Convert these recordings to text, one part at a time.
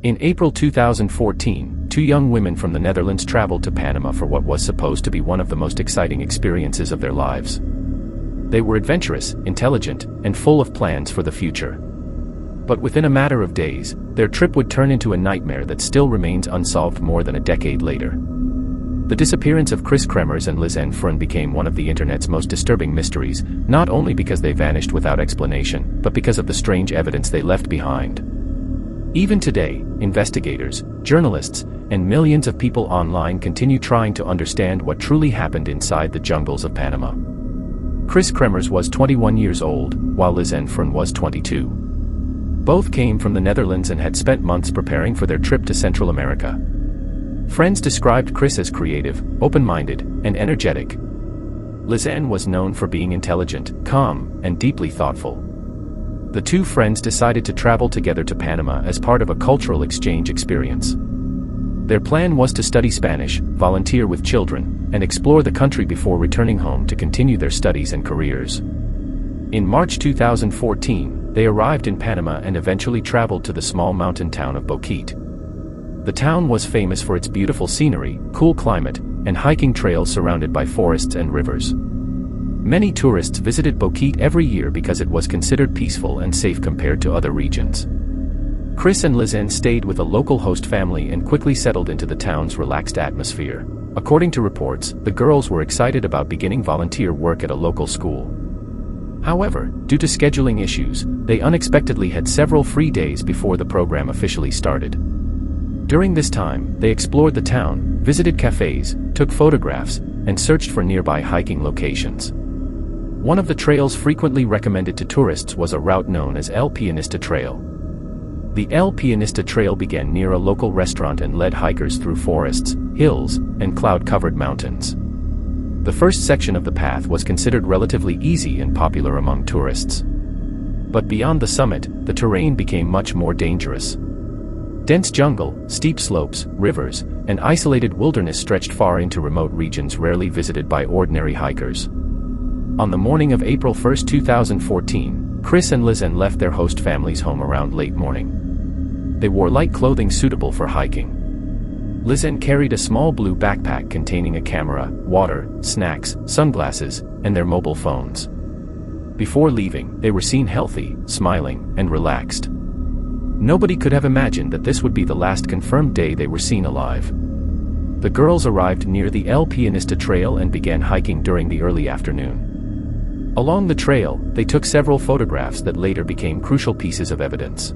In April 2014, two young women from the Netherlands traveled to Panama for what was supposed to be one of the most exciting experiences of their lives. They were adventurous, intelligent, and full of plans for the future. But within a matter of days, their trip would turn into a nightmare that still remains unsolved more than a decade later. The disappearance of Kremers and Lisanne Froon became one of the internet's most disturbing mysteries, not only because they vanished without explanation, but because of the strange evidence they left behind. Even today, investigators, journalists, and millions of people online continue trying to understand what truly happened inside the jungles of Panama. Kremers was 21 years old, while Lisanne Froon was 22. Both came from the Netherlands and had spent months preparing for their trip to Central America. Friends described Kris as creative, open-minded, and energetic. Lisanne was known for being intelligent, calm, and deeply thoughtful. The two friends decided to travel together to Panama as part of a cultural exchange experience. Their plan was to study Spanish, volunteer with children, and explore the country before returning home to continue their studies and careers. In March 2014, they arrived in Panama and eventually traveled to the small mountain town of Boquete. The town was famous for its beautiful scenery, cool climate, and hiking trails surrounded by forests and rivers. Many tourists visited Boquete every year because it was considered peaceful and safe compared to other regions. Kris and Lisanne stayed with a local host family and quickly settled into the town's relaxed atmosphere. According to reports, the girls were excited about beginning volunteer work at a local school. However, due to scheduling issues, they unexpectedly had several free days before the program officially started. During this time, they explored the town, visited cafes, took photographs, and searched for nearby hiking locations. One of the trails frequently recommended to tourists was a route known as El Pianista Trail. The El Pianista Trail began near a local restaurant and led hikers through forests, hills, and cloud-covered mountains. The first section of the path was considered relatively easy and popular among tourists. But beyond the summit, the terrain became much more dangerous. Dense jungle, steep slopes, rivers, and isolated wilderness stretched far into remote regions rarely visited by ordinary hikers. On the morning of April 1, 2014, Kris and Lisanne left their host family's home around late morning. They wore light clothing suitable for hiking. Lisanne carried a small blue backpack containing a camera, water, snacks, sunglasses, and their mobile phones. Before leaving, they were seen healthy, smiling, and relaxed. Nobody could have imagined that this would be the last confirmed day they were seen alive. The girls arrived near the El Pianista Trail and began hiking during the early afternoon. Along the trail, they took several photographs that later became crucial pieces of evidence.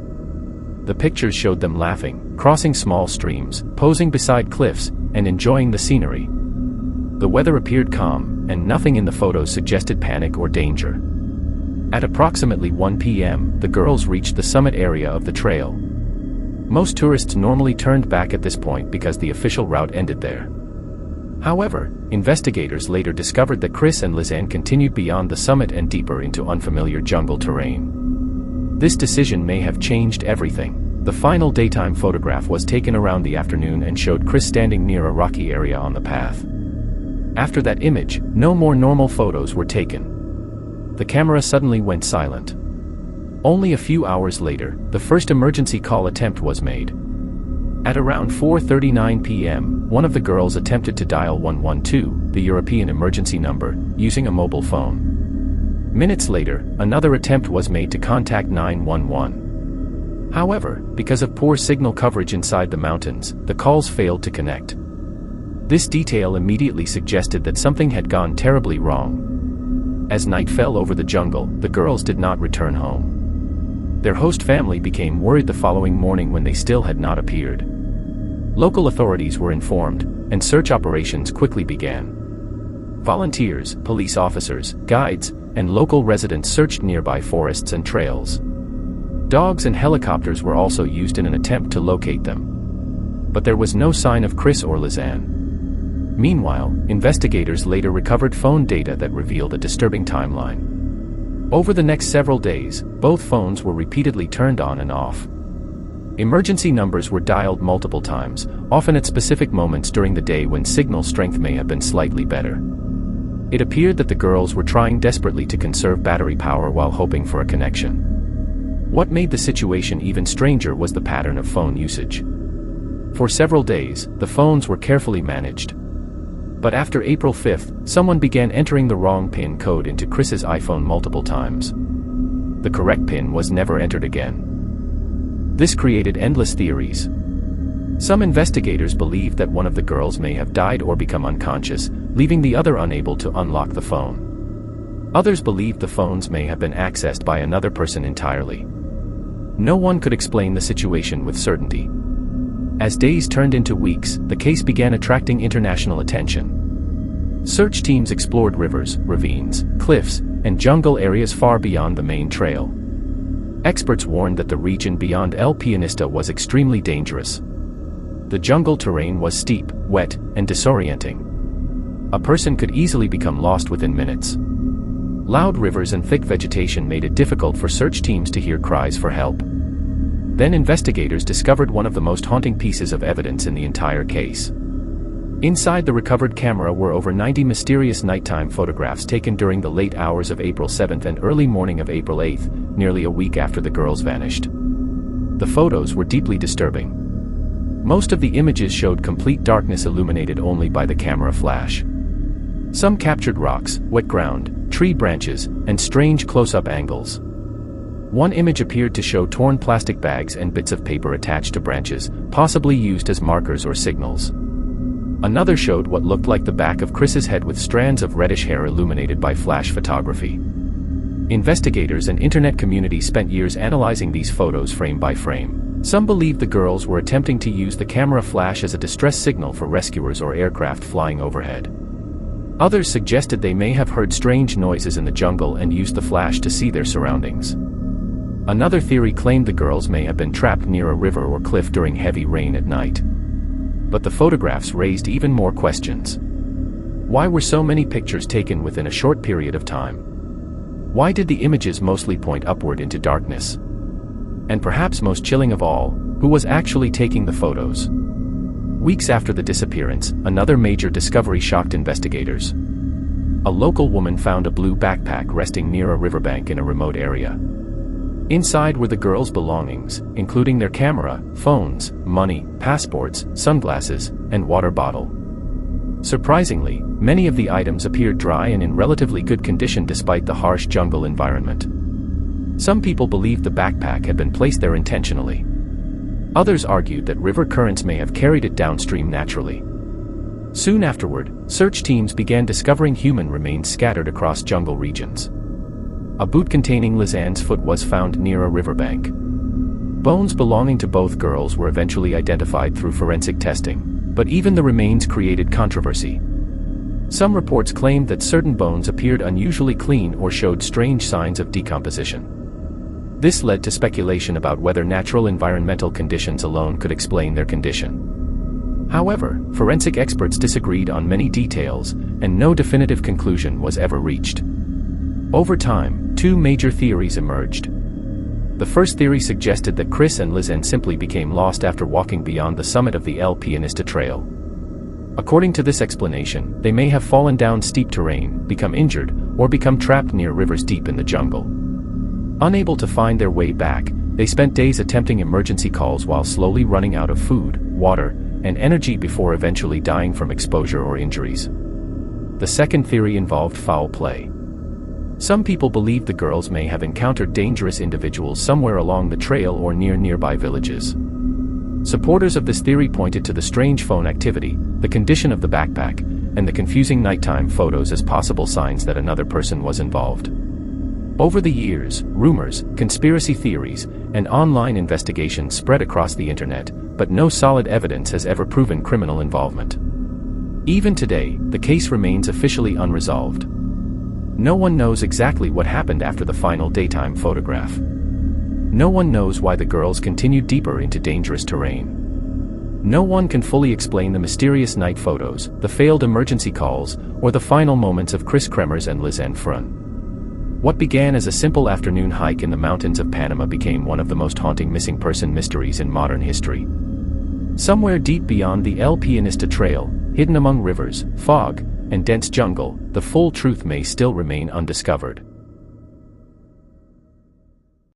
The pictures showed them laughing, crossing small streams, posing beside cliffs, and enjoying the scenery. The weather appeared calm, and nothing in the photos suggested panic or danger. At approximately 1 p.m., the girls reached the summit area of the trail. Most tourists normally turned back at this point because the official route ended there. However, investigators later discovered that Kris and Lisanne continued beyond the summit and deeper into unfamiliar jungle terrain. This decision may have changed everything. The final daytime photograph was taken around the afternoon and showed Kris standing near a rocky area on the path. After that image, no more normal photos were taken. The camera suddenly went silent. Only a few hours later, the first emergency call attempt was made. At around 4:39 p.m., one of the girls attempted to dial 112, the European emergency number, using a mobile phone. Minutes later, another attempt was made to contact 911. However, because of poor signal coverage inside the mountains, the calls failed to connect. This detail immediately suggested that something had gone terribly wrong. As night fell over the jungle, the girls did not return home. Their host family became worried the following morning when they still had not appeared. Local authorities were informed, and search operations quickly began. Volunteers, police officers, guides, and local residents searched nearby forests and trails. Dogs and helicopters were also used in an attempt to locate them. But there was no sign of Kris or Lisanne. Meanwhile, investigators later recovered phone data that revealed a disturbing timeline. Over the next several days, both phones were repeatedly turned on and off. Emergency numbers were dialed multiple times, often at specific moments during the day when signal strength may have been slightly better. It appeared that the girls were trying desperately to conserve battery power while hoping for a connection. What made the situation even stranger was the pattern of phone usage. For several days, the phones were carefully managed. But after April 5th, someone began entering the wrong PIN code into Kris's iPhone multiple times. The correct PIN was never entered again. This created endless theories. Some investigators believed that one of the girls may have died or become unconscious, leaving the other unable to unlock the phone. Others believed the phones may have been accessed by another person entirely. No one could explain the situation with certainty. As days turned into weeks, the case began attracting international attention. Search teams explored rivers, ravines, cliffs, and jungle areas far beyond the main trail. Experts warned that the region beyond El Pianista was extremely dangerous. The jungle terrain was steep, wet, and disorienting. A person could easily become lost within minutes. Loud rivers and thick vegetation made it difficult for search teams to hear cries for help. Then investigators discovered one of the most haunting pieces of evidence in the entire case. Inside the recovered camera were over 90 mysterious nighttime photographs taken during the late hours of April 7th and early morning of April 8th, nearly a week after the girls vanished. The photos were deeply disturbing. Most of the images showed complete darkness illuminated only by the camera flash. Some captured rocks, wet ground, tree branches, and strange close-up angles. One image appeared to show torn plastic bags and bits of paper attached to branches, possibly used as markers or signals. Another showed what looked like the back of Kris's head with strands of reddish hair illuminated by flash photography. Investigators and internet community spent years analyzing these photos frame by frame. Some believed the girls were attempting to use the camera flash as a distress signal for rescuers or aircraft flying overhead. Others suggested they may have heard strange noises in the jungle and used the flash to see their surroundings. Another theory claimed the girls may have been trapped near a river or cliff during heavy rain at night. But the photographs raised even more questions. Why were so many pictures taken within a short period of time? Why did the images mostly point upward into darkness? And perhaps most chilling of all, who was actually taking the photos? Weeks after the disappearance, another major discovery shocked investigators. A local woman found a blue backpack resting near a riverbank in a remote area. Inside were the girls' belongings, including their camera, phones, money, passports, sunglasses, and water bottle. Surprisingly, many of the items appeared dry and in relatively good condition despite the harsh jungle environment. Some people believed the backpack had been placed there intentionally. Others argued that river currents may have carried it downstream naturally. Soon afterward, search teams began discovering human remains scattered across jungle regions. A boot containing Lisanne's foot was found near a riverbank. Bones belonging to both girls were eventually identified through forensic testing, but even the remains created controversy. Some reports claimed that certain bones appeared unusually clean or showed strange signs of decomposition. This led to speculation about whether natural environmental conditions alone could explain their condition. However, forensic experts disagreed on many details, and no definitive conclusion was ever reached. Over time, two major theories emerged. The first theory suggested that Kris and Lisanne simply became lost after walking beyond the summit of the El Pianista Trail. According to this explanation, they may have fallen down steep terrain, become injured, or become trapped near rivers deep in the jungle. Unable to find their way back, they spent days attempting emergency calls while slowly running out of food, water, and energy before eventually dying from exposure or injuries. The second theory involved foul play. Some people believe the girls may have encountered dangerous individuals somewhere along the trail or near nearby villages. Supporters of this theory pointed to the strange phone activity, the condition of the backpack, and the confusing nighttime photos as possible signs that another person was involved. Over the years, rumors, conspiracy theories, and online investigations spread across the internet, but no solid evidence has ever proven criminal involvement. Even today, the case remains officially unresolved. No one knows exactly what happened after the final daytime photograph. No one knows why the girls continued deeper into dangerous terrain. No one can fully explain the mysterious night photos, the failed emergency calls, or the final moments of Kremers and Lisanne Froon. What began as a simple afternoon hike in the mountains of Panama became one of the most haunting missing person mysteries in modern history. Somewhere deep beyond the El Pianista Trail, hidden among rivers, fog, and dense jungle, the full truth may still remain undiscovered.